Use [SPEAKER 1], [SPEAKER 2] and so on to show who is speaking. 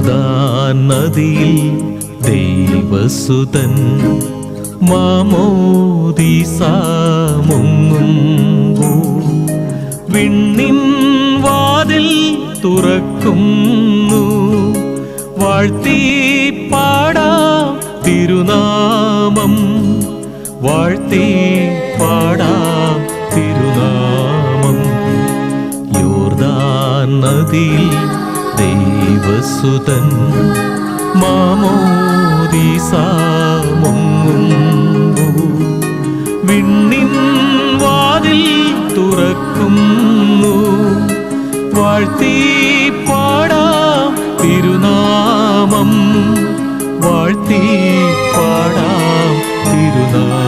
[SPEAKER 1] യോർദാൻ നദിയിൽ ദൈവസുതൻ മാമോദീസ മുങ്ങുമ്പോൾ വിണ്ണിൻ വാതിൽ തുറക്കുന്നു. വാഴ്ത്തി പാടാം തിരുനാമം, വാഴ്ത്തി പാടാം തിരുനാമം. യോർദാൻ നദിയിൽ ദൈവസുതൻ മാമോദീസ മുങ്ങുമ്പോൾ വിണ്ണിൻ വാതിൽ തുറക്കുന്നു. വാഴ്ത്തി പാടാം തിരുനാമം, വാഴ്ത്തി പാടാം തിരുനാമം.